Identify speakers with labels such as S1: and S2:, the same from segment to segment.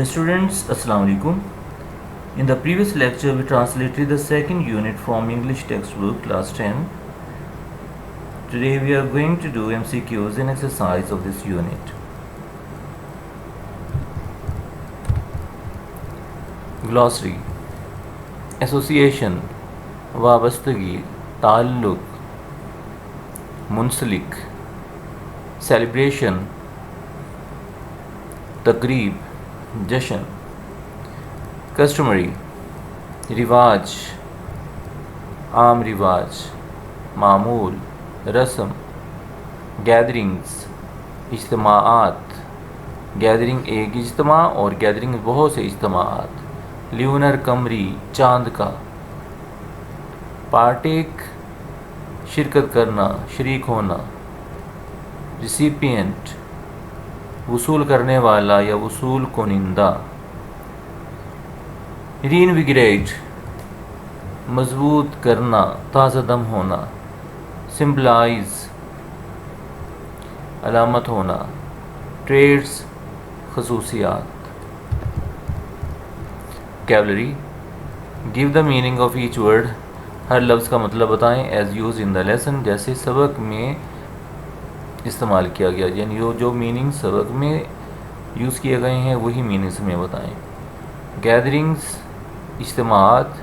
S1: Dear students, Assalamu alaikum. In the previous lecture, we translated the second unit from English textbook, class 10. Today, we are going to do MCQs and exercise of this unit. Glossary: Association, वाबस्तगी, ताल्लुक, मुंसलिक, celebration, तकरीब, जश्न, customary, रिवाज, आम रिवाज, मामूल, रस्म, gatherings, इज्तमाआत, gathering एक इज्तमा और गैदरिंग बहुत से इज्तमाआत, ल्यूनर कमरी, चांद का, पार्टेक, शिरकत करना, शरीक होना, रिसिपिएंट, वसूल करने वाला या वसूल कुनिंदा, रीइनविगरेट, मजबूत करना, ताज़ा दम होना, सिंपलाइज, अलामत होना, ट्रेड्स, खसूसियात। कैवलरी: give the meaning of each word, हर लफ्ज़ का मतलब बताएं, as use in the lesson, जैसे सबक में इस्तेमाल किया गया, यानी जो मीनिंग सबक में यूज़ किए गए हैं वही मीनिंग्स में बताएं। गैदरिंग्स, इज्तिमाआत,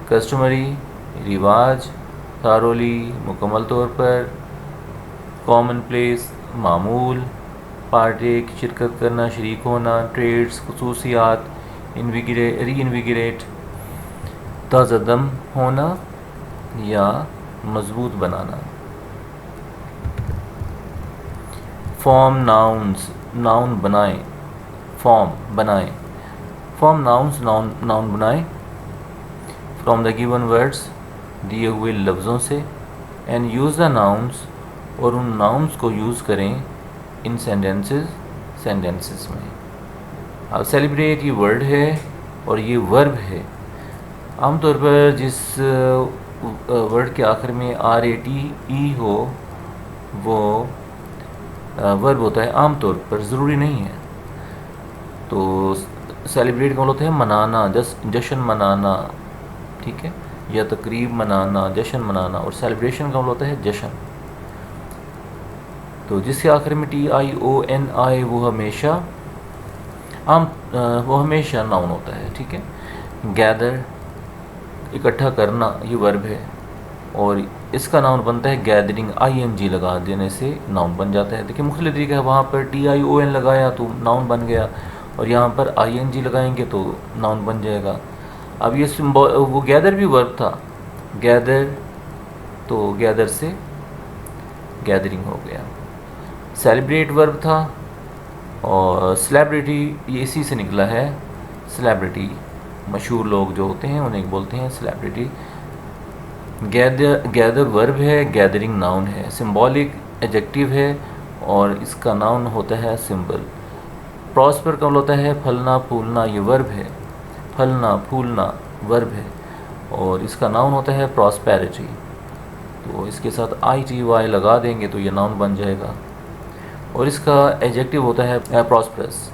S1: कस्टमरी, रिवाज, थारोली, मुकम्मल तौर पर, कॉमन प्लेस, मामूल, पार्टेक, शिरकत करना, शरीक होना, ट्रेड्स, खसूसियात, रीइनविगरेट, ताज़ा दम होना या मजबूत बनाना। फॉर्म नाउन्स, नाउन बनाएं, फॉर्म बनाएं, फॉर्म नाउन्स, नाउन बनाएं फ्रॉम द गिवन वर्ड्स, दिए हुए लफ्ज़ों से, एंड यूज़ द नाउन्स, और उन नाउन्स को यूज़ करें इन सेंटेंसेस में। अब सेलिब्रेट ये वर्ड है और ये वर्ब है। आमतौर पर जिस वर्ड के आखिर में RATE हो वो वर्ब होता है, आमतौर पर, ज़रूरी नहीं है। तो सेलिब्रेट का मतलब होता है मनाना, जश्न मनाना, ठीक है, या तकरीब मनाना, जश्न मनाना, और सेलिब्रेशन का मतलब होता है जश्न। तो जिसके आखिर में TION आए वो हमेशा नाउन होता है, ठीक है। गैदर, इकट्ठा करना, ये वर्ब है और इसका नाउन बनता है गैदरिंग, ING लगा देने से नाउन बन जाता है। देखिए मुख्तलिफ तरीका है, वहाँ पर TION लगाया तो नाउन बन गया और यहाँ पर ING लगाएंगे तो नाउन बन जाएगा। अब ये वो गैदर भी वर्ब था, गैदर, तो गैदर से गैदरिंग हो गया। सेलिब्रेट वर्ब था और सेलिब्रिटी ये इसी से निकला है, सेलिब्रिटी, मशहूर लोग जो होते हैं उन्हें बोलते हैं सेलिब्रिटी। गैदर वर्ब है, गैदरिंग नाउन है। सिंबॉलिक एडजेक्टिव है और इसका नाउन होता है सिंबल। प्रॉस्पर का होता है फलना फूलना, ये वर्ब है, फलना फूलना वर्ब है और इसका नाउन होता है प्रॉस्पेरिटी। तो इसके साथ ITY लगा देंगे तो ये नाउन बन जाएगा। और इसका एडजेक्टिव होता है prosperous,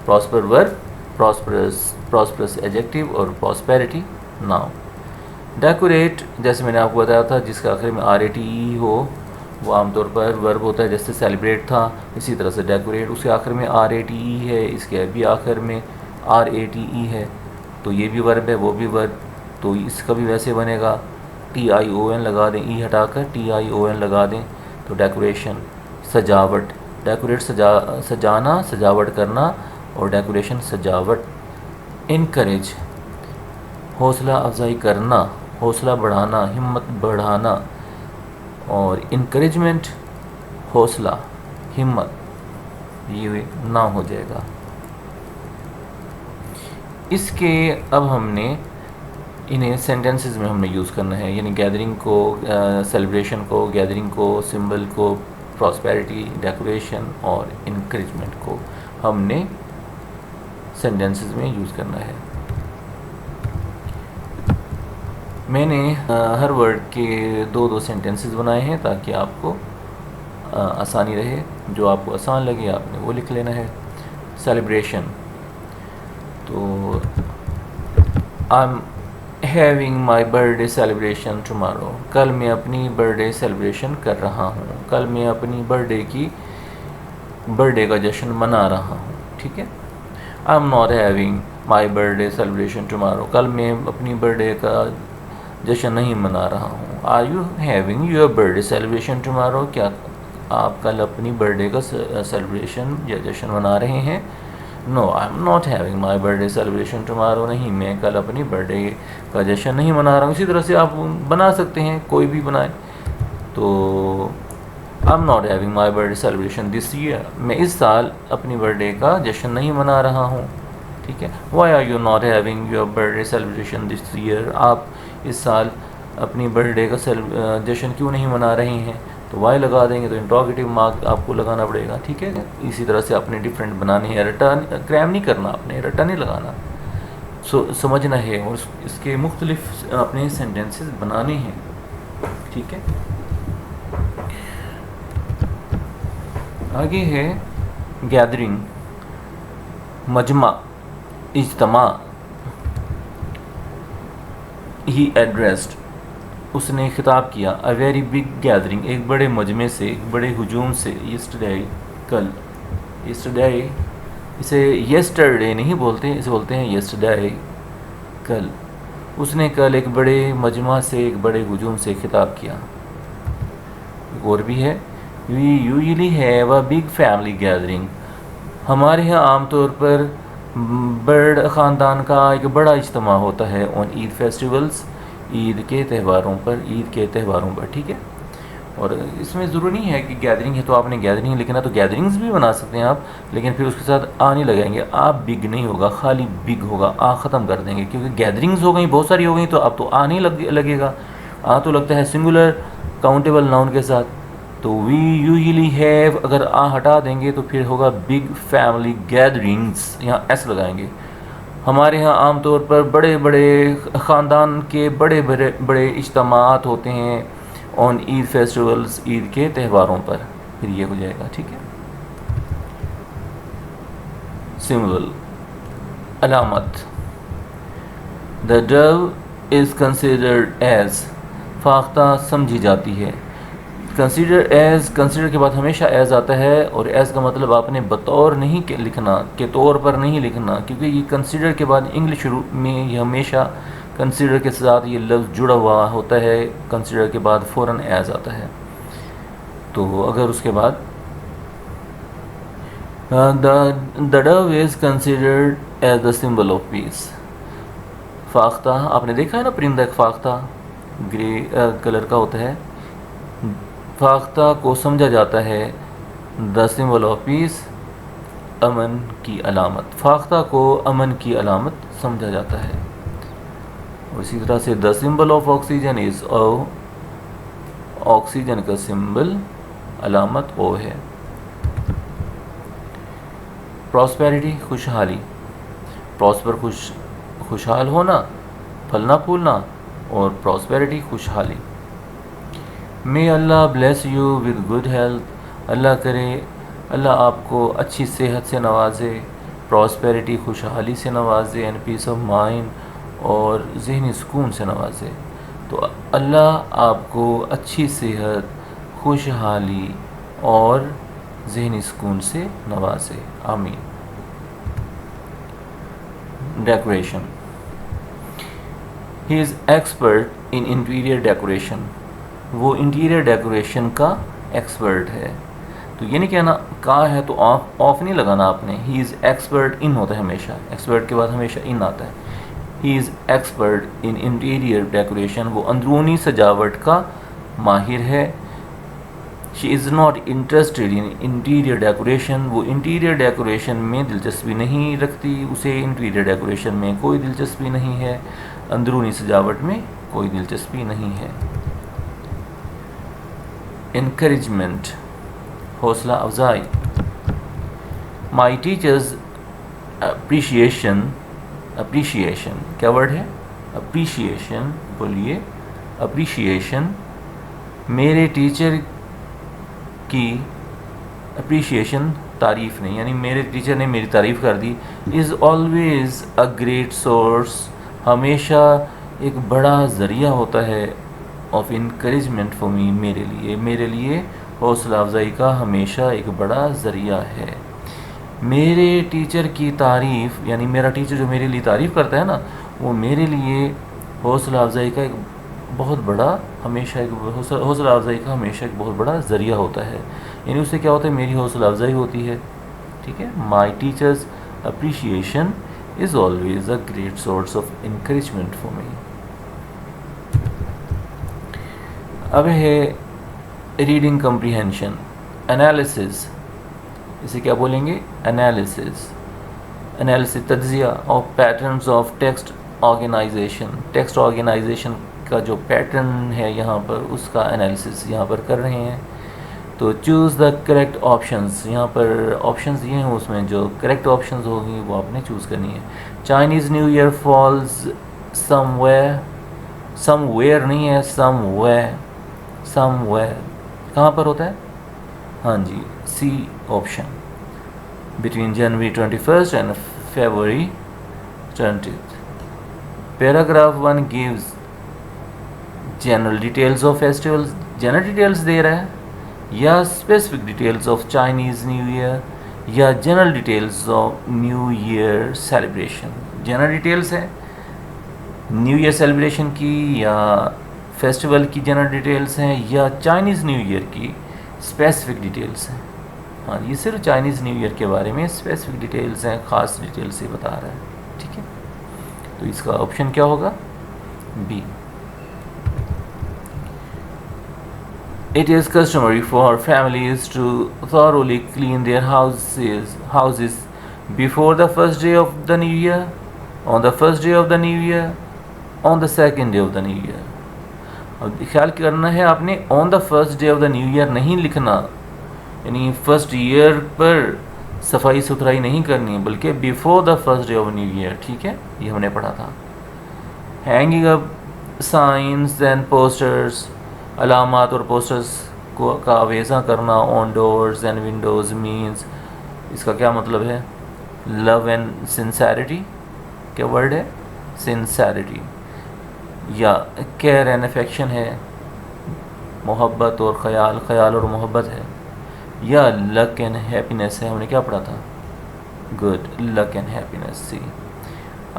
S1: prosper verb, prosperous adjective और प्रॉस्पेरिटी नाउन। डेकोरेट, जैसे मैंने आपको बताया था, जिसके आखिर में RATE हो वो आमतौर पर वर्ब होता है, जैसे सेलिब्रेट था इसी तरह से डेकोरेट, उसके आखिर में RATE है, इसके भी आखिर में RATE है, तो ये भी वर्ब है वो भी वर्ब, तो इसका भी वैसे बनेगा, TION लगा दें, E हटाकर TION लगा दें तो डेकोरेशन। सजावट, डेकोरेट सजाना, सजावट करना, और डेकोरेशन सजावट। इनकरेज, हौसला अफजाई करना, हौसला बढ़ाना, हिम्मत बढ़ाना, और इनकरेजमेंट, हौसला, हिम्मत, ये ना हो जाएगा। इसके अब हमने इन्हें सेंटेंसेस में हमने यूज़ करना है, यानी गैदरिंग को, सेलिब्रेशन को, गैदरिंग को, सिंबल को, प्रॉस्पेरिटी, डेकोरेशन और इनकरेजमेंट को हमने सेंटेंसेस में यूज़ करना है। मैंने हर वर्ड के दो सेंटेंसेस बनाए हैं ताकि आपको आसानी रहे, जो आपको आसान लगे आपने वो लिख लेना है। सेलिब्रेशन, तो I am having my birthday celebration tomorrow, कल मैं अपनी बर्थडे सेलिब्रेशन कर रहा हूँ, कल मैं अपनी बर्थडे का जश्न मना रहा हूँ। ठीक है। आई am not having my birthday celebration tomorrow, कल मैं अपनी बर्थडे का जश्न नहीं मना रहा हूँ। Are you having your birthday celebration tomorrow, क्या आप कल अपनी बर्थडे का सेलिब्रेशन या जश्न मना रहे हैं। No I am not having my birthday celebration tomorrow, नहीं मैं कल अपनी बर्थडे का जश्न नहीं मना रहा हूँ। इसी तरह से आप बना सकते हैं, कोई भी बनाए। तो आई am not having my birthday celebration this year, मैं इस साल अपनी बर्थडे का जश्न नहीं मना रहा हूँ। ठीक है। Why are you not having your birthday celebration this year, आप इस साल अपनी बर्थडे का जश्न क्यों नहीं मना रहे हैं। तो वाई लगा देंगे तो इंट्रोगेटिव मार्क आपको लगाना पड़ेगा। ठीक है। इसी तरह से आपने डिफरेंट बनाने हैं, रिटर्न क्रैम नहीं करना, आपने रिटर्न नहीं लगाना, समझना है और इसके मुख्तलिफ अपने सेंटेंसेस बनाने हैं। ठीक है। आगे है गैदरिंग, मजमा, इज्तमा। ही एड्रेस्ड, उसने खिताब किया, अ वेरी बिग गैदरिंग, एक बड़े मजमे से, एक बड़े हुजूम से, यस्टरडे, कल। यस्टरडे, इसे यस्टरडे नहीं बोलते, इसे बोलते हैं यस्टरडे, कल। उसने कल एक बड़े मजमा से, एक बड़े हुजूम से खिताब किया। और भी है, we usually have a big family gathering, हमारे यहाँ आमतौर पर बड़े ख़ानदान का एक बड़ा इज्तिमा होता है। ऑन ईद फेस्टिवल्स, ईद के त्यौहारों पर, ईद के त्यौहारों पर। ठीक है। और इसमें ज़रूरी नहीं है कि गैदरिंग है तो आपने गैदरिंग लिखना, तो गैदरिंग्स भी बना सकते हैं आप, लेकिन फिर उसके साथ आ नहीं लगाएंगे, आ बिग नहीं होगा, खाली बिग होगा, आ ख़त्म कर देंगे, क्योंकि गैदरिंग्स हो गई, बहुत सारी हो गई, तो अब तो आ नहीं लगेगा। आ तो लगता है सिंगुलर काउंटेबल नाउन के साथ। तो वी यूजुअली हैव, अगर आ हटा देंगे तो फिर होगा बिग फैमिली गैदरिंग्स, यहाँ एस लगाएंगे। हमारे यहाँ आमतौर पर बड़े बड़े ख़ानदान के बड़े बड़े बड़े इज्तिमात होते हैं ऑन ईद फेस्टिवल्स, ईद के त्यौहारों पर, फिर ये हो जाएगा। ठीक है। सिंबल, अलामत। The dove is considered as, फाख्ता समझी जाती है। कंसीडर एज़, कंसीडर के बाद हमेशा एज़ आता है, और एज़ का मतलब आपने बतौर नहीं के लिखना, के तौर पर नहीं लिखना, क्योंकि ये कंसीडर के बाद इंग्लिश में ये हमेशा कंसीडर के साथ ये लफ्ज़ जुड़ा हुआ होता है, कंसीडर के बाद फ़ौरन एज़ आता है। तो अगर उसके बाद the dove is considered as the symbol of peace, फाख्ता, आपने देखा है ना परिंदा, एक फाख्ता ग्रे कलर का होता है, फाख्ता को समझा जाता है द सिंबल ऑफ पीस, अमन की अलामत, फाख्ता को अमन की अलामत समझा जाता है। और इसी तरह से the symbol of oxygen is O, oxygen का सिंबल अलामत ओ है। प्रॉस्पेरिटी, खुशहाली, प्रॉस्पर खुशहाल होना, फलना फूलना, और प्रॉस्पेरिटी खुशहाली। May Allah bless you with good health, अल्लाह करे, अल्लाह आपको अच्छी सेहत से नवाजे, प्रॉस्पेरिटी खुशहाली से नवाजे, एंड पीस ऑफ माइंड, और ज़हनी सुकून से नवाजे। तो अल्लाह आपको अच्छी सेहत, खुशहाली और ज़हनी सुकून से नवाजे, आमीन। Decoration, he is expert in interior decoration, वो इंटीरियर डेकोरेशन का एक्सपर्ट है। तो ये नहीं कहना का है तो ऑफ नहीं लगाना आपने, ही इज़ एक्सपर्ट इन होता है हमेशा, एक्सपर्ट के बाद हमेशा इन आता है। He is expert in interior decoration, वो अंदरूनी सजावट का माहिर है। She is not interested in interior decoration, वो इंटीरियर डेकोरेशन में दिलचस्पी नहीं रखती, उसे इंटीरियर डेकोरेशन में कोई दिलचस्पी नहीं है, अंदरूनी सजावट में कोई दिलचस्पी नहीं है। इनकरेजमेंट, हौसला अफजाई। माई टीचर्स अप्रिशिएशन, अप्रिशिएशन क्या वर्ड है, अप्रिशिएशन, बोलिए अप्रिशिएशन, मेरे टीचर की अप्रिशिएशन तारीफ़ नहीं, यानी मेरे टीचर ने मेरी तारीफ़ कर दी। Is always a great source, हमेशा एक बड़ा ज़रिया होता है ऑफ इनकरेजमेंट फॉर मी, मेरे लिए हौसला अफजाई का हमेशा एक बड़ा ज़रिया है। मेरे टीचर की तारीफ़, यानी मेरा टीचर जो मेरे लिए तारीफ़ करता है ना, वो मेरे लिए हौसला अफजाई का एक बहुत बड़ा हमेशा एक हौसला अफजाई का हमेशा एक बहुत बड़ा ज़रिया होता है, यानी उससे क्या होता है, मेरी हौसला अफजाई होती है। ठीक है, my teachers appreciation is always a great source of encouragement for me. अब है रीडिंग कम्प्रीहेंशन, एनालिसिस, इसे क्या बोलेंगे, एनालिसिस। तज्जिया of patterns of text organisation, text organisation का जो पैटर्न है यहाँ पर, उसका एनालिसिस यहाँ पर कर रहे हैं। तो चूज़ द करेक्ट ऑप्शंस, यहाँ पर ऑप्शंस दिए हैं, उसमें जो करेक्ट ऑप्शंस होगी वो आपने चूज़ करनी है। Chinese new year falls somewhere नहीं है, समवेयर कहाँ पर होता है, हाँ जी, C option, between January 21 and February 20th। Paragraph 1 gives general details of festivals, general details दे रहा है, या specific details of Chinese new year, या general details of new year celebration. General details है न्यू ईयर सेलिब्रेशन की, या festival की general details हैं, या चाइनीज़ न्यू ईयर की स्पेसिफिक डिटेल्स हैं। हाँ, ये सिर्फ चाइनीज़ न्यू ईयर के बारे में स्पेसिफिक डिटेल्स हैं, ख़ास डिटेल्स से बता रहा है। ठीक है, तो इसका ऑप्शन क्या होगा, B. It is customary for families to thoroughly clean their houses before the first day of the new year, on the first day of the new year, on the second day of the new year। अब ख्याल करना है आपने, on the first day of the new year नहीं लिखना, यानी first year पर सफाई सुथराई नहीं करनी है, बल्कि before the first day of new year. ठीक है, ये हमने पढ़ा था। Hanging up signs and posters, अलामात और पोस्टर्स को का अवेज़ा करना on doors and windows means, इसका क्या मतलब है, लव एंड सिंसेरिटी, क्या वर्ड है, सिंसेरिटी, या केयर एंड अफेक्शन है, मोहब्बत और ख्याल और मोहब्बत है, या लक एंड हैप्पीनेस है, हमने क्या पढ़ा था, गुड, लक एंड हैप्पीनेस, सी।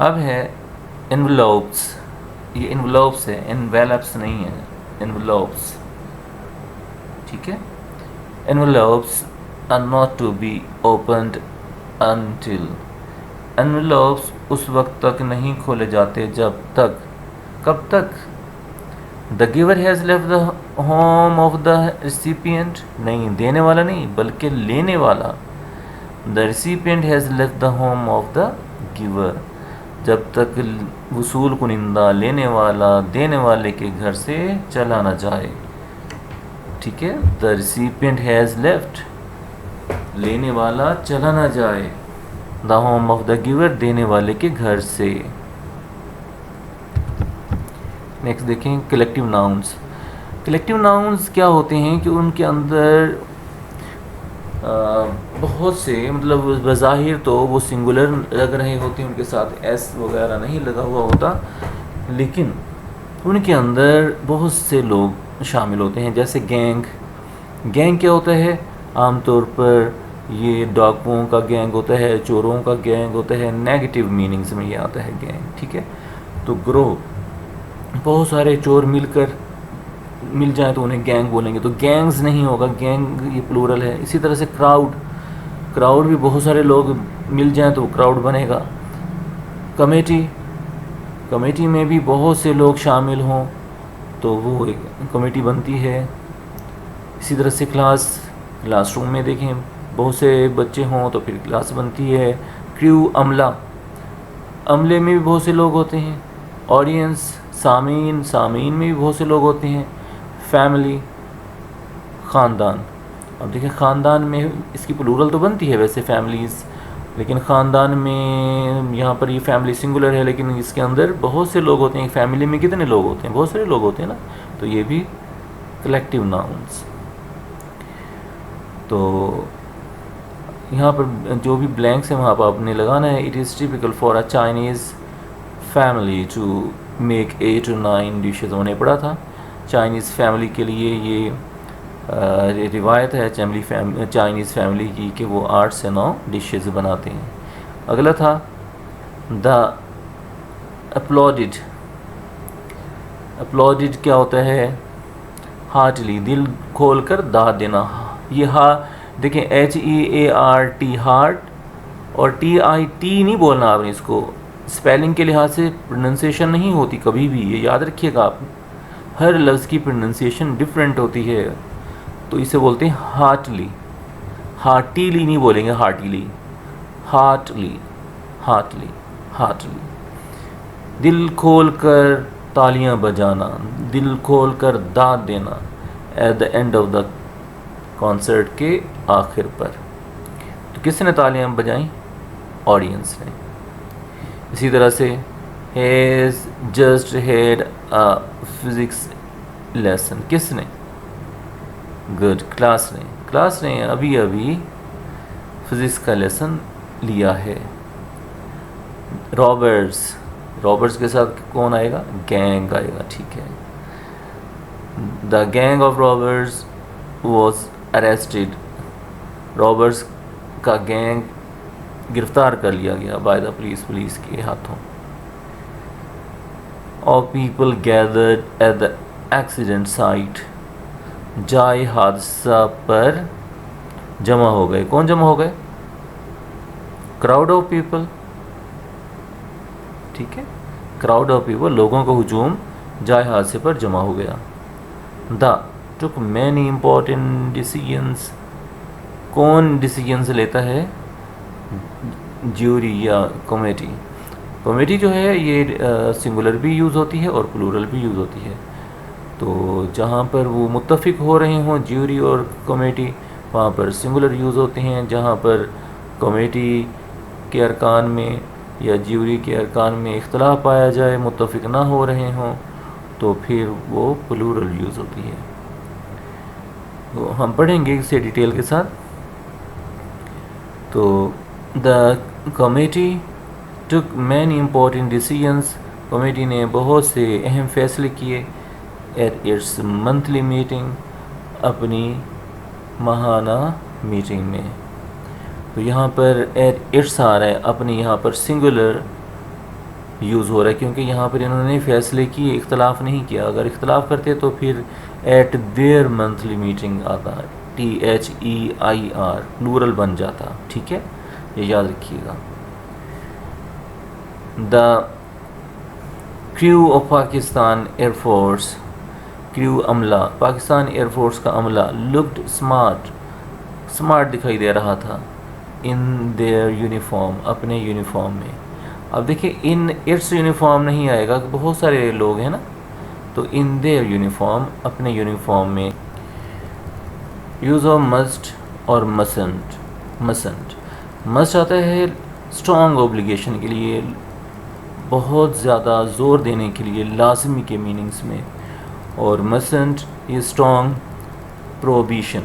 S1: अब है एनवलप्स, ये एनवलप्स है, एनवेलप्स नहीं है, एनवलप्स। ठीक है, envelopes are not to be opened until, envelopes उस वक्त तक नहीं खोले जाते जब तक, कब तक, the giver has left the home of the recipient, नहीं देने वाला नहीं बल्कि लेने वाला, the recipient has left the home of the giver, जब तक वसूल कुनिंदा लेने वाला देने वाले के घर से चला न जाए। ठीक है, द रिसिपिएंट हैज़ लेफ्ट, लेने वाला चला न जाए, the home of the giver, देने वाले के घर से। नेक्स्ट देखें कलेक्टिव नाउन्स। कलेक्टिव नाउन्स क्या होते हैं कि उनके अंदर बहुत से, मतलब बज़ाहिर तो वो सिंगुलर लग रहे होते हैं, उनके साथ एस वगैरह नहीं लगा हुआ होता, लेकिन उनके अंदर बहुत से लोग शामिल होते हैं। जैसे गैंग, गैंग क्या होता है, आमतौर पर ये डाकुओं का गैंग होता है, चोरों का गैंग होता है, नेगेटिव मीनिंग्स में ये आता है गैंग। ठीक है, तो ग्रोह, बहुत सारे चोर मिल जाए तो उन्हें गैंग बोलेंगे, तो गैंग्स नहीं होगा, गैंग ये प्लूरल है। इसी तरह से क्राउड भी बहुत सारे लोग मिल जाएं तो क्राउड बनेगा। कमेटी में भी बहुत से लोग शामिल हों तो वो एक कमेटी बनती है। इसी तरह से क्लासरूम में देखें, बहुत से बच्चे हों तो फिर क्लास बनती है। क्रू, अमले में भी बहुत से लोग होते हैं। ऑडियंस, सामीन में भी बहुत से लोग होते हैं। फैमिली, ख़ानदान। अब देखिए ख़ानदान में इसकी प्लूरल तो बनती है वैसे फैमिलीज़, लेकिन ख़ानदान में यहाँ पर ये फैमिली सिंगुलर है, लेकिन इसके अंदर बहुत से लोग होते हैं। फैमिली में कितने लोग होते हैं, बहुत सारे लोग होते हैं ना, तो ये भी कलेक्टिव नाउन्स। तो यहाँ पर जो भी ब्लैंक्स है वहाँ पर आपने लगाना है। It is typical for a Chinese family to make 8 to 9 dishes. उन्हें पढ़ा था चाइनीज़ फैमिली के लिए ये रिवायत है चाइनीज़ फैमिली की कि वो 8 से 9 डिशेज़ बनाते हैं। अगला था द अपलॉडिड। अपलॉडिड क्या होता है? हार्टली, दिल खोल कर दाद देना। ये देखें HEART हार्ट, और TIT नहीं बोलना आपने इसको। स्पेलिंग के लिहाज से प्रोनंसिएशन नहीं होती कभी भी, ये याद रखिएगा आप। हर लफ्ज़ की प्रोनंसिएशन डिफरेंट होती है, तो इसे बोलते हैं हार्टली। हार्टीली नहीं बोलेंगे, हार्टीली, हार्टली, हार्टली, हार्टली। दिल खोल कर तालियां बजाना, दिल खोल कर दाद देना at the end of the concert के आखिर पर। तो किसने तालियां बजाई? ऑडियंस ने। इसी तरह से has just had a physics lesson. किसने? गुड, क्लास ने। क्लास ने अभी अभी फिज़िक्स का लेसन लिया है। रॉबर्ट्स, रॉबर्ट्स के साथ कौन आएगा? गैंग आएगा, ठीक है। The gang of Roberts was arrested. Roberts का गैंग गिरफ्तार कर लिया गया बाय द पुलिस के हाथों। All people gathered at the accident site. जाए हादसा पर जमा हो गए। कौन जमा हो गए? क्राउड ऑफ पीपल, ठीक है। क्राउड ऑफ पीपल, लोगों का हुजूम जाए हादसे पर जमा हो गया। The took many important decisions. कौन डिसीजंस लेता है? ज्यूरी या कमेटी। कमेटी जो है ये सिंगुलर भी यूज़ होती है और प्लूरल भी यूज़ होती है। तो जहाँ पर वो मुत्तफिक हो रहे हों ज्यूरी और कमेटी, वहाँ पर सिंगुलर यूज़ होते हैं। जहाँ पर कमेटी के अरकान में या ज्यूरी के अरकान में इख्तलाफ पाया जाए, मुत्तफिक ना हो रहे हों, तो फिर वो प्लूरल यूज़ होती है। तो हम पढ़ेंगे इसे डिटेल के साथ। तो the committee took many important decisions. Committee ने बहुत से अहम फैसले किए एट इट्स मंथली मीटिंग, अपनी माहाना मीटिंग में। तो यहाँ पर एट इट्स आ रहा है, अपनी यहाँ पर सिंगुलर यूज़ हो रहा है क्योंकि यहाँ पर इन्होंने फैसले किए, इख्तलाफ नहीं किया। अगर इख्तलाफ करते तो फिर एट देयर मंथली मीटिंग आता, THEIR, प्लूरल बन जाता, ठीक है, ये याद रखिएगा। The crew of Pakistan air force, crew अमला, पाकिस्तान एयरफोर्स का अमला, लुक्ड स्मार्ट दिखाई दे रहा था इन देयर यूनिफॉर्म, अपने यूनिफॉर्म में। अब देखिए इन इट्स यूनिफॉर्म नहीं आएगा, बहुत सारे लोग हैं ना, तो इन देयर यूनिफॉर्म, अपने यूनिफॉर्म में। यूज़ ऑफ मस्ट और मसंट। मस्ट आता है स्ट्रॉन्ग ऑब्लिगेशन के लिए, बहुत ज़्यादा ज़ोर देने के लिए, लाजमी के मीनिंग्स में। और मसंट ये स्ट्रॉन्ग प्रोहिबिशन।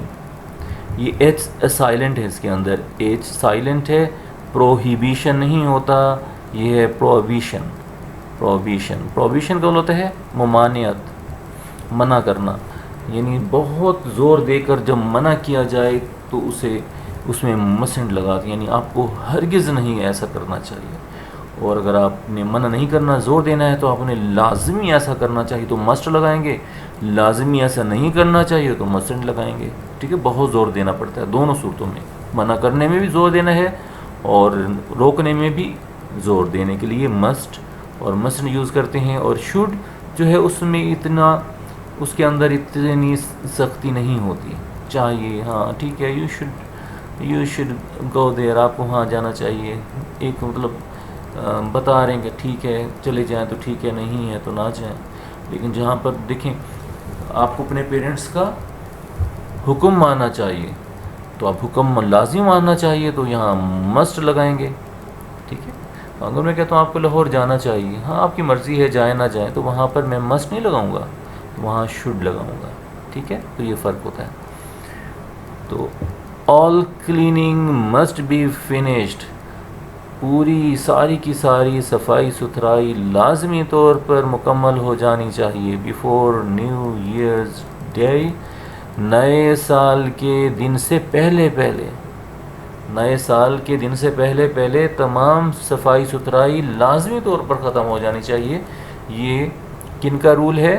S1: ये एच साइलेंट है, इसके अंदर एच साइलेंट है, प्रोहिबिशन नहीं होता, ये है प्रोहिबिशन। प्रोहिबिशन कौन होता है? ममानियत, मना करना, यानी बहुत ज़ोर देकर जब मना किया जाए तो उसमें मसंट लगा, यानी आपको हरगिज़ नहीं ऐसा करना चाहिए। और अगर आपने मना नहीं करना, ज़ोर देना है, तो आपने लाजमी ऐसा करना चाहिए तो मस्ट लगाएंगे, लाजमी ऐसा नहीं करना चाहिए तो मसंट लगाएंगे, ठीक है। बहुत ज़ोर देना पड़ता है दोनों सूरतों में, मना करने में भी ज़ोर देना है और रोकने में भी ज़ोर देने के लिए मस्ट और मसंट यूज़ करते हैं। और शुड जो है उसमें उसके अंदर इतनी सख्ती नहीं होती, चाहिए, हाँ ठीक है, यू शुड गो देयर, आपको वहाँ जाना चाहिए, एक मतलब बता रहे हैं कि ठीक है चले जाएं तो ठीक है, नहीं है तो ना जाएं। लेकिन जहाँ पर देखें आपको अपने पेरेंट्स का हुक्म मानना चाहिए, तो आप हुक्म लाजिम मानना चाहिए, तो यहाँ मस्ट लगाएंगे, ठीक है। अगर मैं कहता हूँ आपको लाहौर जाना चाहिए, हाँ आपकी मर्ज़ी है जाए ना जाए, तो वहाँ पर मैं मस्ट नहीं लगाऊंगा, वहाँ शुड लगाऊंगा, ठीक है। तो ये फ़र्क होता है। तो all cleaning must be finished, पूरी सारी की सारी सफाई सुथराई लाजमी तौर पर मुकम्मल हो जानी चाहिए। बिफोर न्यू ईयर्स डे, नए साल के दिन से पहले पहले, नए साल के दिन से पहले पहले तमाम सफाई सुथराई लाजमी तौर पर ख़त्म हो जानी चाहिए। ये किन का रूल है?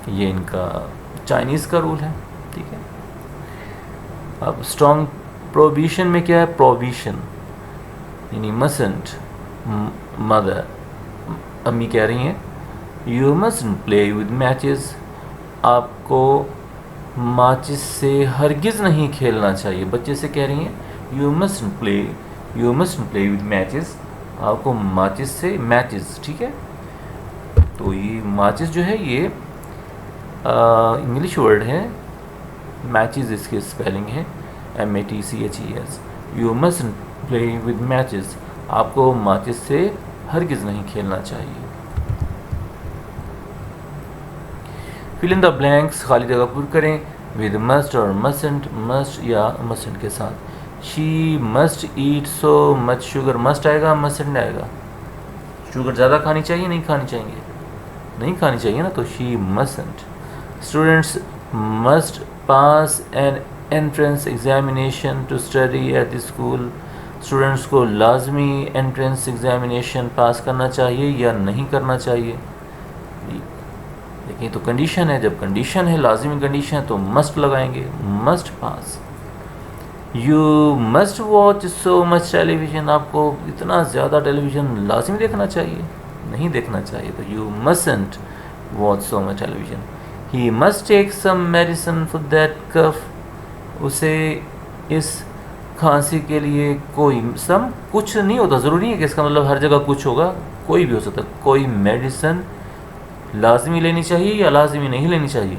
S1: ये इनका चाइनीज़ का रूल है, ठीक है। अब स्ट्रॉन्ग प्रोहिबिशन में क्या है? प्रोहिबिशन यानी मसंट। मदर, अम्मी कह रही हैं you mustn't play with matches, आपको माचिस से हरगिज़ नहीं खेलना चाहिए। बच्चे से कह रही हैं you mustn't play with matches, आपको माचिस से, मैचेस, ठीक है। तो ये माचिस जो है ये इंग्लिश वर्ड है, मैचेस इसकी स्पेलिंग है MATCHES। You mustn't play with matches, आपको माचिस से हरगिज़ नहीं खेलना चाहिए। फिल इन द ब्लैंक्स, खाली जगह पूरी करें विद मस्ट और मस्टंट, मस्ट या मस्टंट के साथ। She must eat so much sugar, must आएगा, मस्टंट आएगा। शुगर ज़्यादा खानी चाहिए, नहीं खानी चाहिए? नहीं खानी चाहिए ना, तो she mustn't. Students must pass an entrance examination to study at the school, students को लाजमी एंट्रेंस एग्जामिनेशन पास करना चाहिए या नहीं करना चाहिए? देखिए तो कंडीशन है, जब कंडीशन है, लाजमी कंडीशन है, तो मस्ट लगाएंगे, must pass. You must watch so much television, आपको इतना ज़्यादा टेलीविज़न लाजमी देखना चाहिए? नहीं देखना चाहिए, तो you mustn't watch so much television. He must take some medicine for that cough, उसे इस खांसी के लिए कोई सम, कुछ नहीं होता, ज़रूरी है कि इसका मतलब हर जगह कुछ होगा, कोई भी हो सकता है। कोई मेडिसिन लाजमी लेनी चाहिए या लाजमी नहीं लेनी चाहिए?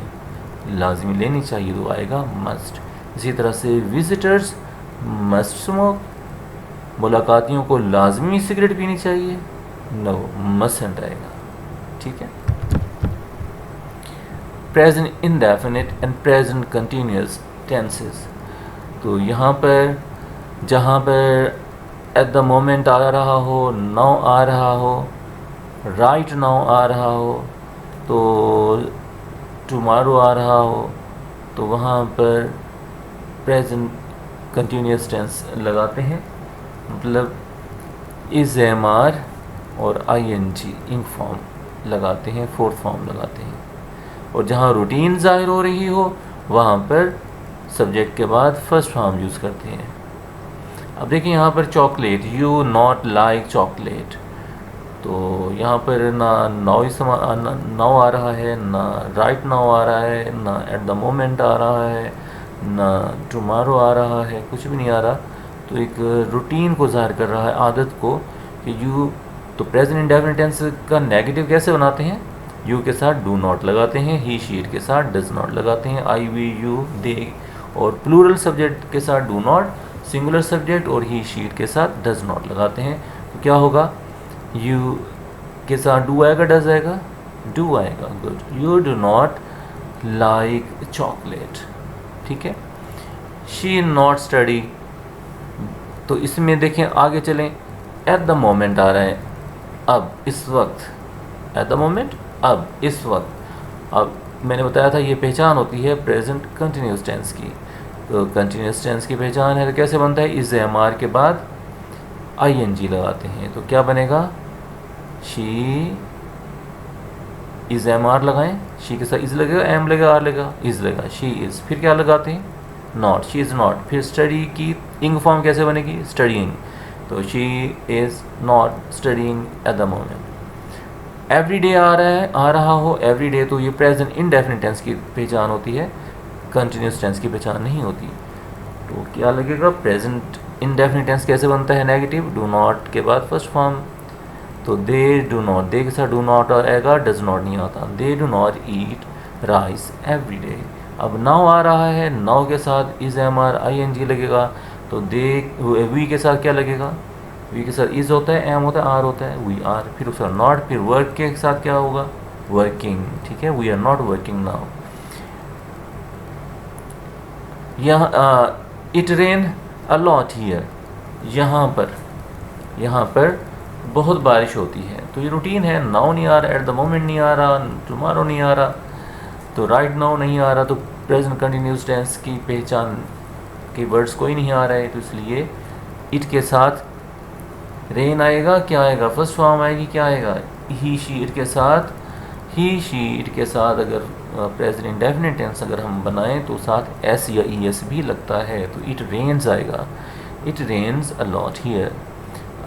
S1: लाजमी लेनी चाहिए, तो आएगा मस्ट। इसी तरह से विजिटर्स मस्ट स्मोक, मुलाकातियों को लाजमी सिगरेट पीनी चाहिए? नो, मस्टंट आएगा, ठीक है। Present indefinite and present continuous tenses, तो यहाँ पर जहाँ पर एट द मोमेंट आ रहा हो, नाउ आ रहा हो, राइट नाउ आ रहा हो, तो टुमारो आ रहा हो, तो वहाँ पर प्रेजेंट कंटिन्यूअस टेंस लगाते हैं। मतलब इज़ एम आर और ING इंग फॉर्म लगाते हैं, फोर्थ फॉर्म लगाते हैं। और जहाँ रूटीन ज़ाहिर हो रही हो वहाँ पर सब्जेक्ट के बाद फर्स्ट फॉर्म यूज़ करते हैं। अब देखिए यहाँ पर chocolate, you not like chocolate, तो यहाँ पर ना नाउ आ रहा है, ना राइट नाउ आ रहा है, ना एट द मोमेंट आ रहा है, ना टुमारो आ रहा है, कुछ भी नहीं आ रहा। तो एक रूटीन को ज़ाहिर कर रहा है, आदत को, कि यू। तो प्रेजेंट इंडेफिनिट टेंस का नेगेटिव कैसे बनाते हैं? यू के साथ डू नॉट लगाते हैं, ही शीट के साथ डज नॉट लगाते हैं, आई वी यू दे, और प्लूरल सब्जेक्ट के साथ डू नॉट, सिंगुलर सब्जेक्ट और ही शीट के साथ डज नॉट लगाते हैं। तो क्या होगा? यू के साथ डू आएगा, डज आएगा, डू आएगा, good. You do not like chocolate, ठीक है। शी नॉट स्टडी, तो इसमें देखें आगे चलें, एट द मोमेंट आ रहा है, अब, इस वक्त, एट द मोमेंट, अब, इस वक्त। अब मैंने बताया था ये पहचान होती है प्रेजेंट कंटिन्यूस टेंस की। तो कंटिन्यूस टेंस की पहचान है, तो कैसे बनता है? इज़ एम आर के बाद ING लगाते हैं, तो क्या बनेगा? शी, इज़ एम आर लगाएं, शी के साथ इज़ लगेगा, एम लगेगा, आर लगेगा, इज़ लगेगा, शी इज़। फिर क्या लगाते हैं? Not, she is not. फिर स्टडी की इंग फॉर्म कैसे बनेगी? स्टडीइंग, तो she is not studying at the moment. Every day आ रहा हो, एवरी डे, तो ये प्रेजेंट इंडेफिनिट टेंस की पहचान होती है, कंटिन्यूस टेंस की पहचान नहीं होती। तो क्या लगेगा? प्रेजेंट इंडेफिनिट टेंस कैसे बनता है? नेगेटिव, डू नॉट के बाद फर्स्ट फॉर्म। तो दे डू नॉट, दे के साथ डू नॉट आएगा, डज नॉट नहीं आता। They do not eat rice every day. अब नाउ आ रहा है, नाउ के साथ इज़ एम आर ING लगेगा, तो दे, वी के साथ क्या लगेगा? वी के साथ इज़ होता है, एम होता है, आर होता है, वी आर। फिर उसका नॉट, फिर वर्क के साथ क्या होगा? वर्किंग, ठीक है। We are not working now. यहाँ it rain a lot here, यहाँ पर बहुत बारिश होती है। तो ये रूटीन है, नाउ नहीं आ रहा, एट द मोमेंट नहीं आ रहा, टुमारो नहीं आ रहा, तो राइट नाउ नहीं आ रहा, तो प्रेजेंट कंटिन्यूस टेंस की पहचान के वर्ड्स कोई नहीं आ रहे, तो इसलिए इट के साथ रेन आएगा। क्या आएगा? फर्स्ट फॉर्म आएगी, क्या आएगा? ही शी इट के साथ, ही शी इट के साथ अगर प्रेजेंट इंडेफिनिट टेंस अगर हम बनाएं तो साथ एस या ई एस भी लगता है, तो इट रेन्स आएगा। It rains a lot here.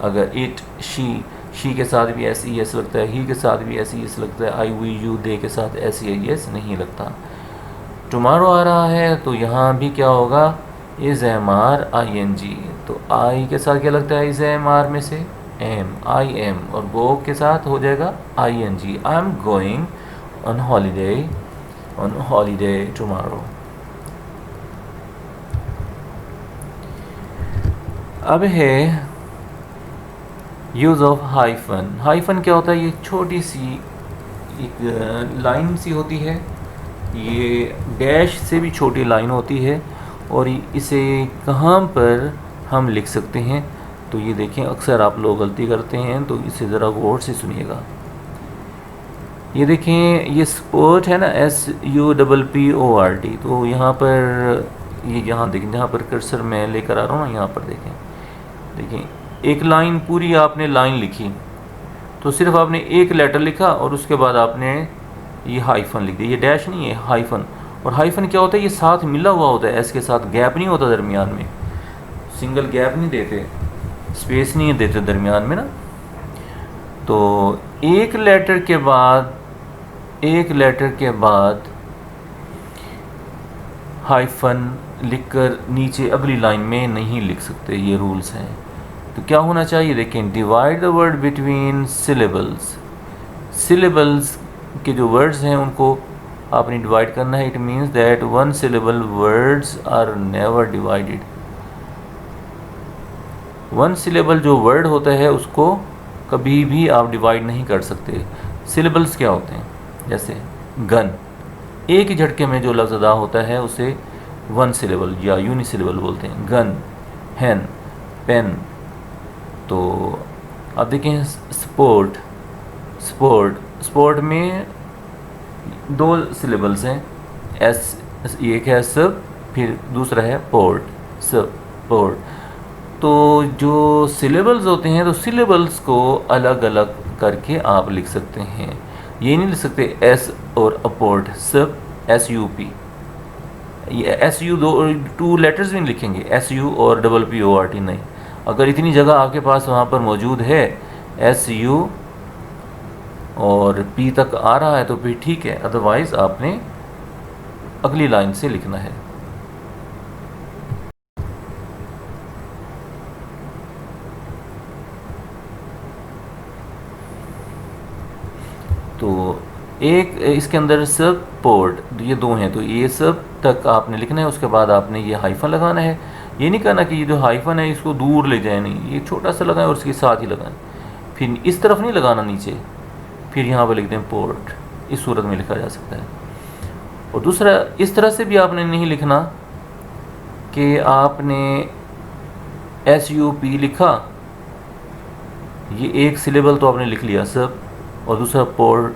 S1: अगर इट शी के साथ भी एस ई एस लगता है, ही के साथ भी एस ई एस लगता है, आई वी यू दे के साथ एस ई एस नहीं लगता। टुमारो आ रहा है तो यहाँ भी क्या होगा? Is M R I N G, तो आई के साथ क्या लगता है? इज़ एम आर में से एम, आई एम, और गो के साथ हो जाएगा I N G. I am going on holiday tomorrow. अब है यूज़ ऑफ हाइफन। हाइफन क्या होता है? ये छोटी सी एक लाइन सी होती है, ये डैश से भी छोटी लाइन होती है, और इसे कहाँ पर हम लिख सकते हैं? तो ये देखें, अक्सर आप लोग गलती करते हैं, तो इसे ज़रा गौर से सुनिएगा। ये देखें, ये स्पोर्ट है ना, SUPPORT, तो यहाँ पर ये यहाँ देखें, जहाँ पर कर्सर मैं लेकर आ रहा हूँ ना, यहाँ पर देखें, एक लाइन पूरी आपने लाइन लिखी, तो सिर्फ आपने एक लेटर लिखा और उसके बाद आपने ये हाइफन लिख दिया। ये डैश नहीं है, हाइफन। और हाइफन क्या होता है? ये साथ मिला हुआ होता है, एस के साथ, गैप नहीं होता दरमियान में, सिंगल गैप नहीं देते, स्पेस नहीं देते दरमियान में ना। तो एक लेटर के बाद हाइफन लिखकर नीचे अगली लाइन में नहीं लिख सकते, ये रूल्स हैं। तो क्या होना चाहिए? देखें, divide the word between syllables. Syllables के जो वर्ड्स हैं उनको आपने डिवाइड करना है। It means that one syllable words are never divided. One syllable जो वर्ड होता है उसको कभी भी आप डिवाइड नहीं कर सकते। सिलेबल्स क्या होते हैं? जैसे गन, एक ही झटके में जो लफ्ज़ अदा होता है उसे वन सिलेबल या यूनिसिलेबल बोलते हैं। गन, हैन, पेन। तो अब देखें, स्पोर्ट में दो सिलेबल्स हैं, एस, एक है सब, फिर दूसरा है पोर्ट, पोर्ट। तो जो सिलेबल्स होते हैं, तो सिलेबल्स को अलग अलग करके आप लिख सकते हैं। ये नहीं लिख सकते एस और अपोर्ट, सब SUP, ये SU टू लेटर्स भी नहीं लिखेंगे, SU और PPORT नहीं। अगर इतनी जगह आपके पास वहाँ पर मौजूद है, SU और P तक आ रहा है तो फिर ठीक है, अदरवाइज़ आपने अगली लाइन से लिखना है। तो एक इसके अंदर सब पोर्ट, ये दो हैं, तो ये सब तक आपने लिखना है, उसके बाद आपने ये हाइफन लगाना है। ये नहीं करना कि ये जो हाइफन है इसको दूर ले जाए, नहीं, ये छोटा सा लगाएं और उसके साथ ही लगाएं, फिर इस तरफ नहीं लगाना नीचे, फिर यहाँ पर लिख दें पोर्ट। इस सूरत में लिखा जा सकता है। और दूसरा, इस तरह से भी आपने नहीं लिखना कि आपने SUP लिखा, ये एक सिलेबल तो आपने लिख लिया सब, और दूसरा पोर्ट,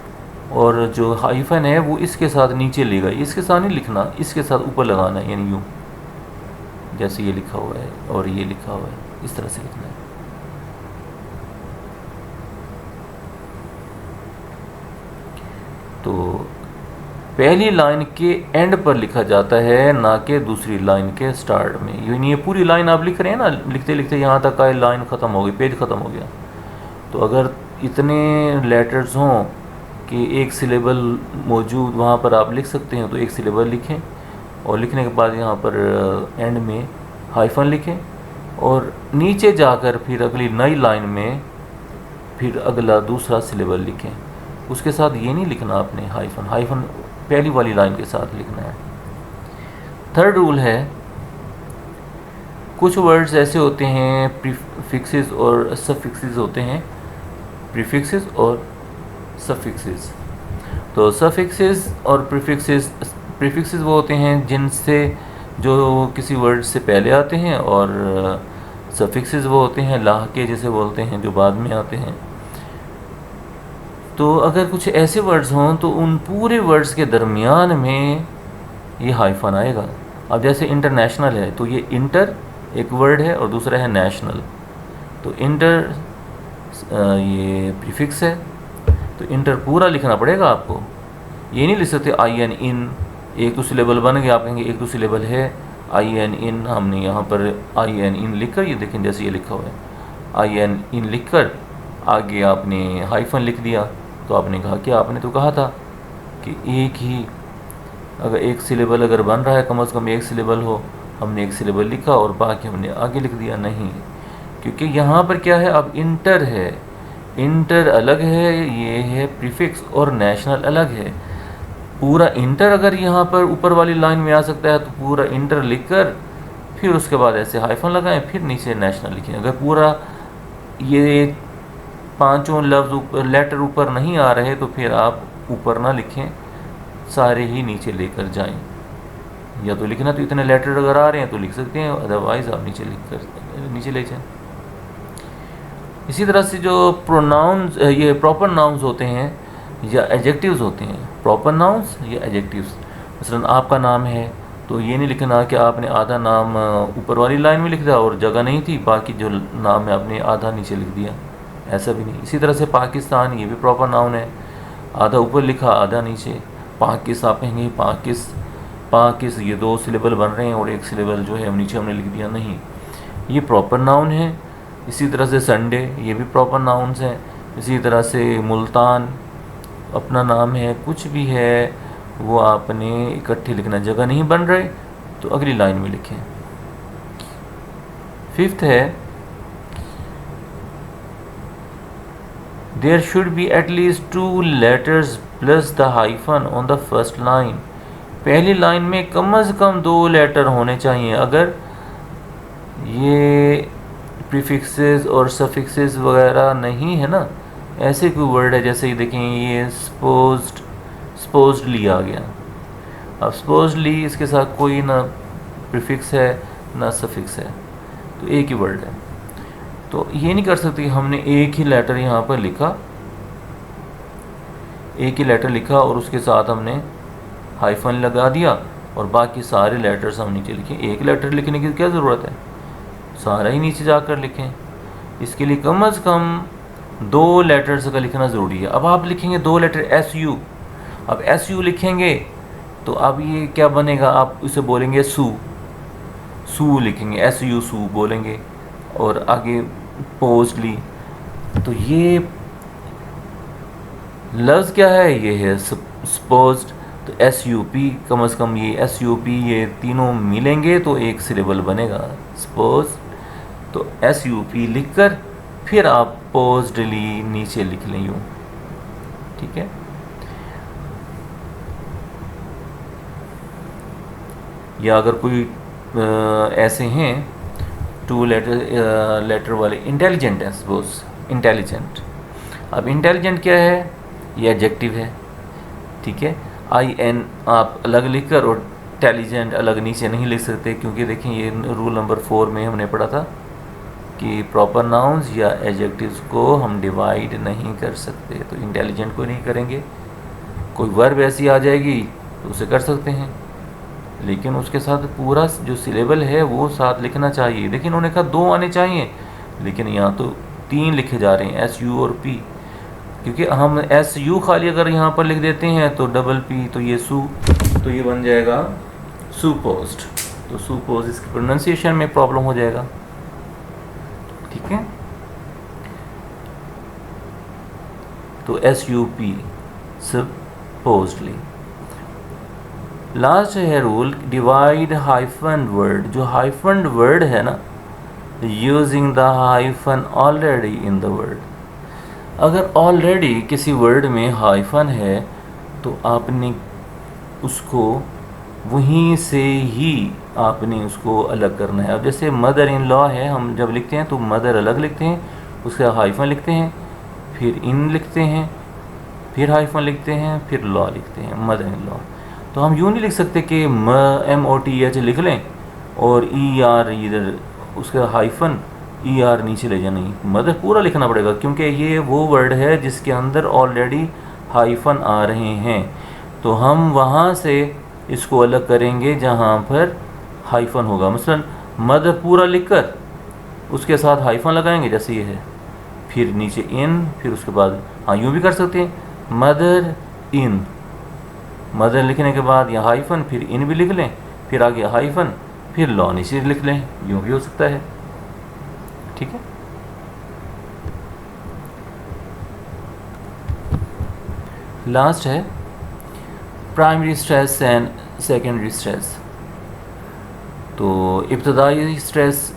S1: और जो हाइफन है वो इसके साथ नीचे लेगा, इसके साथ नहीं लिखना, इसके साथ ऊपर लगाना है, यानी यूँ, जैसे ये लिखा हुआ है और ये लिखा हुआ है, इस तरह से लिखना है। तो पहली लाइन के एंड पर लिखा जाता है, ना कि दूसरी लाइन के स्टार्ट में। यानी ये पूरी लाइन आप लिख रहे हैं ना, लिखते लिखते यहाँ तक का लाइन ख़त्म हो गई, पेज ख़त्म हो गया। तो अगर इतने लेटर्स हों कि एक सिलेबल मौजूद वहाँ पर आप लिख सकते हैं, तो एक सिलेबल लिखें, और लिखने के बाद यहाँ पर एंड में हाइफन लिखें, और नीचे जाकर फिर अगली नई लाइन में फिर अगला दूसरा सिलेबल लिखें। उसके साथ ये नहीं लिखना आपने हाइफन पहली वाली लाइन के साथ लिखना है। थर्ड रूल है, कुछ वर्ड्स ऐसे होते हैं, प्रीफिक्सेस और सफिक्सेस होते हैं, प्रीफिक्सेस और सफिक्सेस। तो सफिक्सेस और प्रीफिक्सेस वो होते हैं जो किसी वर्ड से पहले आते हैं, और सफिक्सेस वो होते हैं लाह के जैसे बोलते हैं जो बाद में आते हैं। तो अगर कुछ ऐसे वर्ड्स हों तो उन पूरे वर्ड्स के दरमियान में ये हाइफन आएगा। अब जैसे इंटरनेशनल है तो ये इंटर एक वर्ड है और दूसरा है नेशनल। तो इंटर ये प्रीफिक्स है, तो इंटर पूरा लिखना पड़ेगा आपको। ये नहीं लिख सकते आई एन इन, एक तो सिलेबल बन गया, आप कहेंगे एक तो सिलेबल है आई एन इन, हमने यहाँ पर आई एन इन लिख कर, ये देखें जैसे ये लिखा हुआ है आई एन इन लिख कर आगे आपने हाइफन लिख दिया। तो आपने कहा कि आपने तो कहा था कि एक ही, अगर एक सिलेबल अगर बन रहा है कम से कम एक सिलेबल हो, हमने एक सिलेबल लिखा और बाकी हमने आगे लिख दिया। नहीं, क्योंकि यहाँ पर क्या है, अब इंटर है, इंटर अलग है, ये है प्रीफिक्स, और नेशनल अलग है। पूरा इंटर अगर यहाँ पर ऊपर वाली लाइन में आ सकता है तो पूरा इंटर लिखकर फिर उसके बाद ऐसे हाइफन लगाएं, फिर नीचे नेशनल लिखें। अगर पूरा ये पांचों लफ्ज़ लेटर ऊपर नहीं आ रहे तो फिर आप ऊपर ना लिखें, सारे ही नीचे लेकर जाएं। या तो लिखना तो इतने लेटर अगर आ रहे हैं तो लिख सकते हैं, अदरवाइज़ आप नीचे लिख कर नीचे ले जाएं। इसी तरह से जो प्रोनाउंस, ये प्रॉपर नाउन्स होते हैं या एडजेक्टिव्स होते हैं, प्रॉपर नाउन्स या एडजेक्टिव्स। मसलन आपका नाम है तो ये नहीं लिखना कि आपने आधा नाम ऊपर वाली लाइन में लिख दिया और जगह नहीं थी, बाकी जो नाम है आपने आधा नीचे लिख दिया, ऐसा भी नहीं। इसी तरह से पाकिस्तान, ये भी प्रॉपर नाउन है, आधा ऊपर लिखा आधा नीचे। पाकिस आप कहेंगे पाकिस, पाकिस ये दो सिलेबल बन रहे हैं और एक सिलेबल जो है नीचे हमने लिख दिया, नहीं, ये प्रॉपर नाउन है। इसी तरह से संडे, ये भी प्रॉपर नाउन्स हैं। इसी तरह से मुल्तान अपना नाम है, कुछ भी है वो आपने इकट्ठे लिखना, जगह नहीं बन रहे तो अगली लाइन में लिखें। फिफ्थ है there should be at least 2 letters plus the hyphen on the first line. पहली लाइन में कम से कम 2 लेटर होने चाहिए। अगर ये प्रीफिक्सेस और सफिक्सेस वगैरह नहीं है ना, ऐसे कोई वर्ड है जैसे देखें ये स्पोज्डली आ गया। अब स्पोज्डली इसके साथ कोई ना प्रीफिक्स है ना सफिक्स है, तो एक ही वर्ड है। तो ये नहीं कर सकते कि हमने एक ही लेटर यहाँ पर लिखा, एक ही लेटर लिखा और उसके साथ हमने हाइफन लगा दिया और बाकी सारे लेटर्स हम नीचे लिखें। एक लेटर लिखने की क्या ज़रूरत है, सारा ही नीचे जाकर लिखें। इसके लिए कम से कम 2 लेटर्स का लिखना ज़रूरी है। अब आप लिखेंगे 2 लेटर एस यू, अब एस यू लिखेंगे तो अब ये क्या बनेगा, आप उसे बोलेंगे सू, सू लिखेंगे, एस यू सू बोलेंगे, और आगे पोस्टली। तो ये लफ्ज़ क्या है, ये है सपोज्ड। तो एस यू पी, कम से कम ये एस यू पी ये तीनों मिलेंगे तो एक सिलेबल बनेगा सपोज। तो एस यू पी लिख कर फिर आप पोस्टली नीचे लिख लें यूँ, ठीक है। या अगर कोई ऐसे हैं 2 लेटर वाले इंटेलिजेंट है, सपोज इंटेलिजेंट। अब इंटेलिजेंट क्या है, ये एडजेक्टिव है, ठीक है। आई एन आप अलग लिखकर और इंटेलिजेंट अलग नीचे नहीं लिख सकते, क्योंकि देखें ये रूल नंबर 4 में हमने पढ़ा था कि प्रॉपर नाउन्स या एडजेक्टिव्स को हम डिवाइड नहीं कर सकते। तो इंटेलिजेंट को नहीं करेंगे, कोई वर्ब ऐसी आ जाएगी तो उसे कर सकते हैं, लेकिन उसके साथ पूरा जो सिलेबल है वो साथ लिखना चाहिए। देखिए उन्होंने कहा 2 आने चाहिए, लेकिन यहाँ तो 3 लिखे जा रहे हैं, एस यू और पी। क्योंकि हम एस यू खाली अगर यहाँ पर लिख देते हैं तो डबल पी, तो ये सू, तो ये बन जाएगा सुपोज्ड। तो सुपोज इसकी प्रोनाउंसिएशन में प्रॉब्लम हो जाएगा, ठीक है। तो एस यू पी सपोज्डली। लास्ट है रूल डिवाइड हाइफन वर्ड। जो हाइफन वर्ड है ना, using the hyphen already in the word. अगर ऑलरेडी किसी वर्ड में हाइफन है तो आपने उसको वहीं से ही आपने उसको अलग करना है। अब जैसे मदर इन लॉ है, हम जब लिखते हैं तो मदर अलग लिखते हैं, उसका हाइफन लिखते हैं, फिर इन लिखते हैं, फिर हाइफन लिखते हैं, फिर लॉ लिखते हैं, मदर इन लॉ। तो हम यूँ नहीं लिख सकते कि MOTH लिख लें और ER इधर उसका हाइफन ER नीचे ले जाना, नहीं, मदर पूरा लिखना पड़ेगा, क्योंकि ये वो वर्ड है जिसके अंदर ऑलरेडी हाइफन आ रहे हैं। तो हम वहाँ से इसको अलग करेंगे जहाँ पर हाइफन होगा। मसलन मदर पूरा लिखकर उसके साथ हाइफन लगाएंगे, जैसे ये है, फिर नीचे इन, फिर उसके बाद, हाँ यूँ भी कर सकते हैं, मदर इन, मदर लिखने के बाद यहाँ हाइफन, फिर इन भी लिख लें, फिर आगे हाइफन, फिर लॉ नीचे लिख लें, यूँ भी हो सकता है। ठीक है। लास्ट है primary stress and secondary stress. तो इब्तदाई स्ट्रेस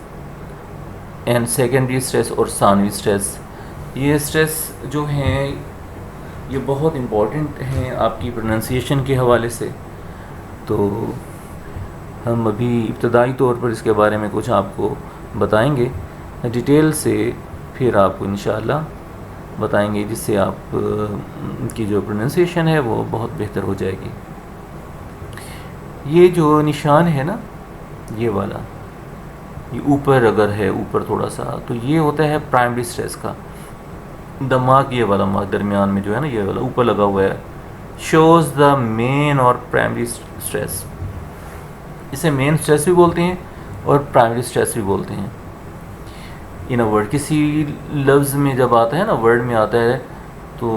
S1: एंड सेकेंडरी स्ट्रेस और सानवी स्ट्रेस, ये स्ट्रेस जो हैं ये बहुत इम्पॉर्टेंट हैं आपकी प्रोनाउंसिएशन के हवाले से। तो हम अभी इब्तदाई तौर पर इसके बारे में कुछ आपको बताएंगे डिटेल से, फिर आपको इंशाअल्लाह बताएंगे, जिससे आप की जो प्रोनाउंसिएशन है वो बहुत बेहतर हो जाएगी। ये जो निशान है ना, ये वाला, ये ऊपर अगर है, ऊपर थोड़ा सा, तो ये होता है प्राइमरी स्ट्रेस का। दिमाग, ये वाला मार्क दरमियान में जो है ना, ये वाला ऊपर लगा हुआ है, शोज़ द मेन और प्राइमरी स्ट्रेस। इसे मेन स्ट्रेस भी बोलते हैं और प्राइमरी स्ट्रेस भी बोलते हैं। इन अ वर्ड, किसी लफ्ज़ में जब आता है ना, वर्ड में आता है, तो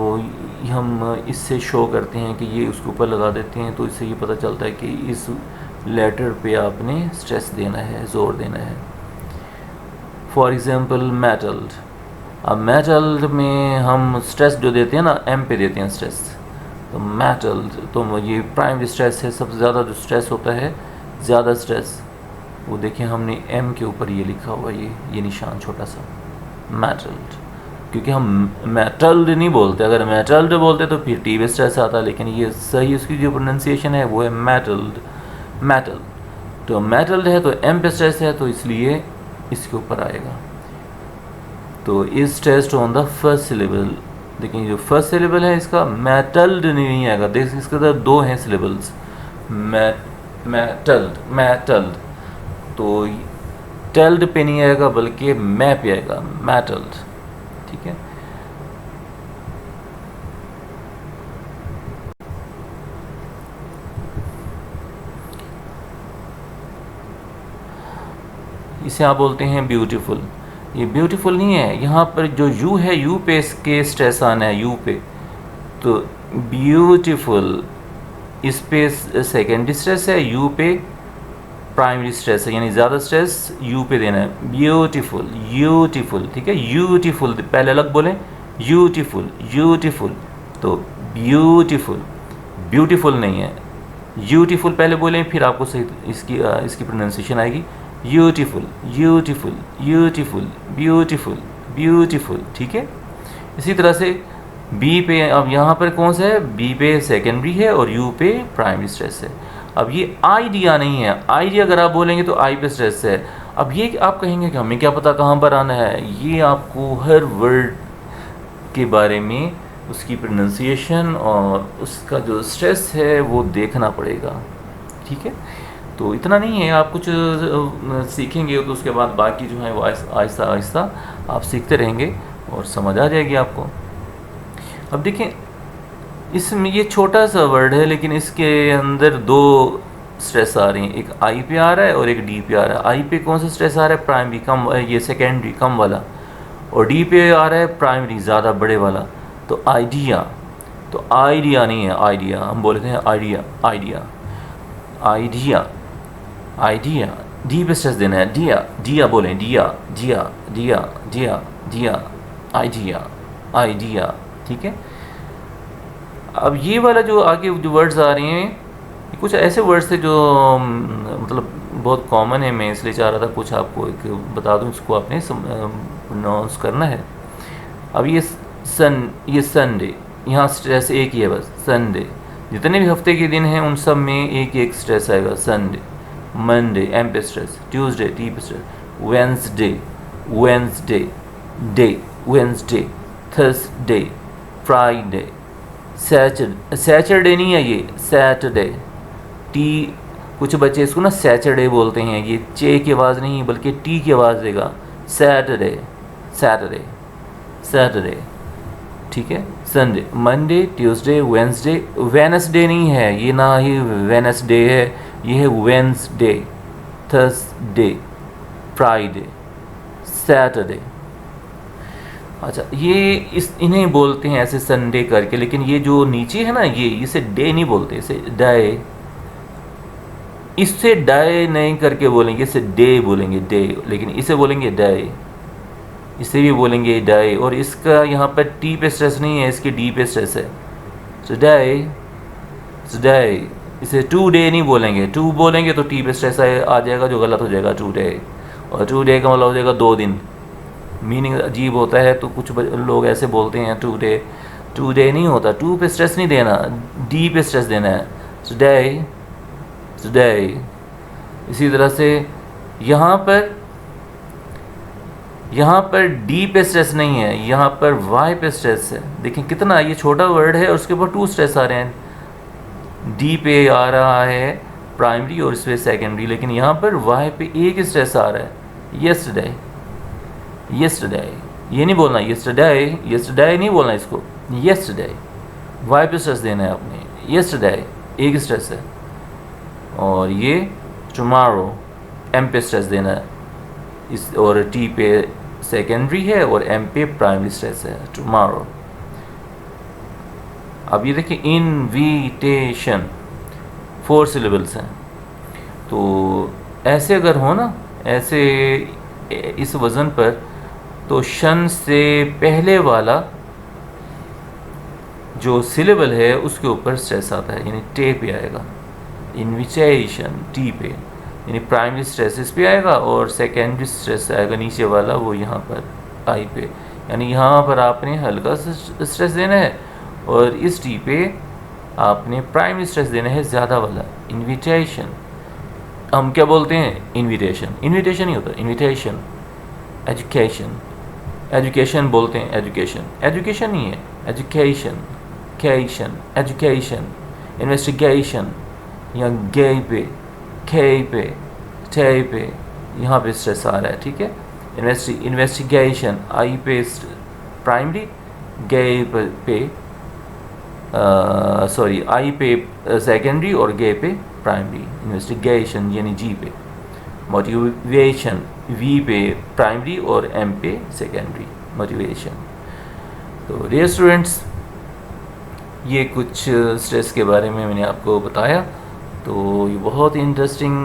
S1: हम इससे शो करते हैं कि ये उसके ऊपर लगा देते हैं, तो इससे ये पता चलता है कि इस लेटर पे आपने स्ट्रेस देना है, ज़ोर देना है। For example metalled. अब मेटल्ड में हम स्ट्रेस जो देते हैं ना, एम पे देते हैं स्ट्रेस, तो मेटल्ड, तो ये प्राइमरी स्ट्रेस है। सबसे ज़्यादा जो स्ट्रेस होता है, ज़्यादा स्ट्रेस, वो देखिए हमने एम के ऊपर ये लिखा हुआ, ये निशान छोटा सा, मेटल्ड, क्योंकि हम मेटल्ड नहीं बोलते। अगर मेटल्ड बोलते तो फिर टी पे स्ट्रेस आता, लेकिन ये सही उसकी जो प्रोनाउंसिएशन है वो है मेटल्ड, मेटल। तो मेटल्ड है तो एम पे स्ट्रेस है, तो इसलिए इसके ऊपर आएगा। तो is stressed on the first syllable. देखिए जो फर्स्ट सिलेबल है इसका मेटल्ड नहीं आएगा, देख इसके अंदर दो हैं सिलेबल्स, मेटल्ड, मेटल्ड, तो टेल्ड पे नहीं आएगा बल्कि मै पे आएगा, मेटल्ड। ठीक है। इसे आप बोलते हैं ब्यूटीफुल। ये ब्यूटीफुल नहीं है, यहाँ पर जो यू है, यू पे इसके स्ट्रेस आना है, यू पे, तो ब्यूटीफुल, इस पे सेकेंडरी स्ट्रेस है, यू पे प्राइमरी स्ट्रेस है, यानी ज़्यादा स्ट्रेस यू पे देना है। ब्यूटीफुल, ब्यूटीफुल, ठीक है, ब्यूटीफुल पहले अलग बोलें, ब्यूटीफुल, ब्यूटीफुल, तो ब्यूटीफुल, ब्यूटीफुल नहीं है, ब्यूटीफुल पहले बोलें, फिर आपको सही इसकी प्रोनाउंसिएशन आएगी। Beautiful, beautiful, beautiful, beautiful, beautiful. ठीक है। इसी तरह से बी पे, अब यहाँ पर कौन सा है, बी पे सेकेंडरी है और यू पे प्राइमरी स्ट्रेस है। अब ये आइडिया नहीं है, आइडिया अगर आप बोलेंगे तो आई पे स्ट्रेस है। अब ये आप कहेंगे कि हमें क्या पता कहाँ पर आना है, ये आपको हर वर्ड के बारे में उसकी प्रोनाउंसिएशन और उसका जो स्ट्रेस है वो देखना पड़ेगा। ठीक है। तो इतना नहीं है, आप कुछ सीखेंगे तो उसके बाद बाकी जो है वो आहिस्ता आहिस्ता आप सीखते रहेंगे और समझ आ जाएगी आपको। अब देखें, इसमें ये छोटा सा वर्ड है लेकिन इसके अंदर दो स्ट्रेस आ रही हैं, एक आई पे आ रहा है और एक डी पे आ रहा है। आई पे कौन सा स्ट्रेस आ रहा है, प्राइमरी कम, ये सेकेंडरी कम वाला, और डी पे आ रहा है प्राइमरी ज़्यादा बड़े वाला। तो आइडिया, तो आइडिया नहीं है, आइडिया हम बोलते हैं idea, idea, idea, idea, D पे स्ट्रेस देना है, डिया, डिया बोलें, डिया, डिया, डिया, डिया, डिया, आइडिया, आइडिया। ठीक है। अब ये वाला जो आगे जो वर्ड्स आ रहे हैं, कुछ ऐसे वर्ड्स थे जो मतलब बहुत कॉमन है, मैं इसलिए चाह रहा था कुछ आपको एक बता दूं, इसको आपने प्रोनाउंस करना है। अब ये संडे, यहाँ स्ट्रेस एक ही है बस, संडे। जितने भी हफ्ते के दिन हैं उन सब में एक एक स्ट्रेस आएगा, संडे, मंडे एम पे स्ट्रेस, ट्यूसडे टी पे stress, Wednesday, Wednesday, day, Wednesday, Thursday, Friday, Saturday नहीं है ये, सैटरडे, टी, कुछ बच्चे इसको ना सैटरडे बोलते हैं, ये चे की आवाज़ नहीं बल्कि टी की आवाज़ देगा, सैटरडे, सैटरडे, सैटरडे, ठीक है। Sunday, Monday, Tuesday, Wednesday, Wednesday नहीं है ये, ना ही वेनसडे है, ये है वेंसडे, थर्सडे, फ्राइडे, सैटरडे। अच्छा, ये इन्हें बोलते हैं ऐसे संडे करके, लेकिन ये जो नीचे है ना, ये इसे डे नहीं बोलते, इसे डे, इससे डे नहीं करके बोलेंगे, इसे डे बोलेंगे, डे, लेकिन इसे बोलेंगे डे, इसे भी बोलेंगे डे। और इसका यहाँ पर टी पे स्ट्रेस नहीं है, इसके डी पे स्ट्रेस है। टुडे, टुडे, इसे टू डे नहीं बोलेंगे, टू बोलेंगे तो टी पे स्ट्रेस आ जाएगा, जो गलत हो जाएगा, टू डे। और टू डे का मतलब हो जाएगा 2 दिन, मीनिंग अजीब होता है, तो कुछ लोग ऐसे बोलते हैं टू डे, टू डे नहीं होता, टू पे स्ट्रेस नहीं देना, डी पे स्ट्रेस देना है, टुडे, टुडे। इसी तरह से यहाँ पर डी पे स्ट्रेस नहीं है, यहाँ पर वाई पे स्ट्रेस है। देखिए कितना ये छोटा वर्ड है और उसके ऊपर 2 स्ट्रेस आ रहे हैं, डी पे आ रहा है प्राइमरी और इस पे सेकेंडरी, लेकिन यहाँ पर वाई पे एक स्ट्रेस आ रहा है, यस्टरडे, यस्टरडे, ये नहीं बोलना यस्टरडे, यस्टरडे नहीं बोलना इसको, यस्टरडे, वाई पे स्ट्रेस देना है आपने, यस्टरडे एक स्ट्रेस है। और ये टुमारो, एम पे स्ट्रेस देना है, इस, और टी पे सेकेंडरी है और एम पे प्राइमरी स्ट्रेस है, टुमारो। अब ये देखिए इनविटेशन, 4 सिलेबल्स हैं, तो ऐसे अगर हो ना, ऐसे इस वज़न पर, तो शन से पहले वाला जो सिलेबल है उसके ऊपर स्ट्रेस आता है, यानी टे पे आएगा, इनविटेशन टी पे, यानी प्राइमरी स्ट्रेस इस पे आएगा और सेकेंडरी स्ट्रेस आएगा नीचे वाला, वो यहाँ पर आई पे, यानी यहाँ पर आपने हल्का स्ट्रेस देना है और इस टी पे आपने प्राइमरी स्ट्रेस देना है ज़्यादा वाला, इनविटेशन। हम क्या बोलते हैं, इनविटेशन, इनविटेशन ही होता है, इनविटेशन। एजुकेशन, एजुकेशन बोलते हैं, एजुकेशन, एजुकेशन नहीं है, एजुकेशन, केशन, एजुकेशन। इन्वेस्टिगेशन, यहाँ गे पे, खे पे, टे पे, यहाँ पे स्ट्रेस आ रहा है, ठीक है। इन्वेस्टिगेशन, आई पे प्राइमरी, गे पे सॉरी आई पे सेकेंडरी और गे पे प्राइमरी, इन्वेस्टिगेशन यानी जी पे। मोटिवेशन, वी पे प्राइमरी और एम पे सेकेंडरी, मोटिवेशन। तो डियर स्टूडेंट्स, ये कुछ स्ट्रेस के बारे में मैंने आपको बताया। तो ये बहुत इंटरेस्टिंग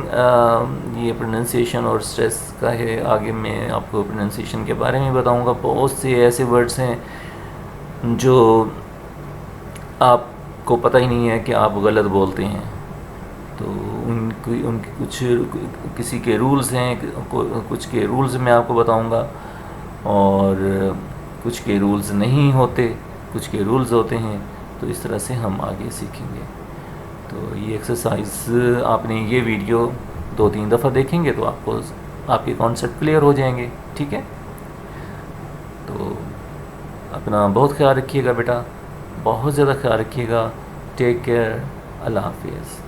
S1: ये प्रोनाउंसिएशन और स्ट्रेस का है। आगे मैं आपको प्रोनाउंसिएशन के बारे में बताऊंगा। बहुत से ऐसे वर्ड्स हैं जो आपको पता ही नहीं है कि आप गलत बोलते हैं, तो उनकी कुछ किसी के रूल्स हैं, कुछ के रूल्स मैं आपको बताऊंगा और कुछ के रूल्स नहीं होते, कुछ के रूल्स होते हैं। तो इस तरह से हम आगे सीखेंगे। तो ये एक्सरसाइज आपने ये वीडियो 2-3 दफ़ा देखेंगे तो आपको आपके कॉन्सेप्ट क्लियर हो जाएंगे, ठीक है। तो अपना बहुत ख्याल रखिएगा बेटा, बहुत ज़्यादा ख्याल रखिएगा। टेक केयर, अल्लाह हाफिज़।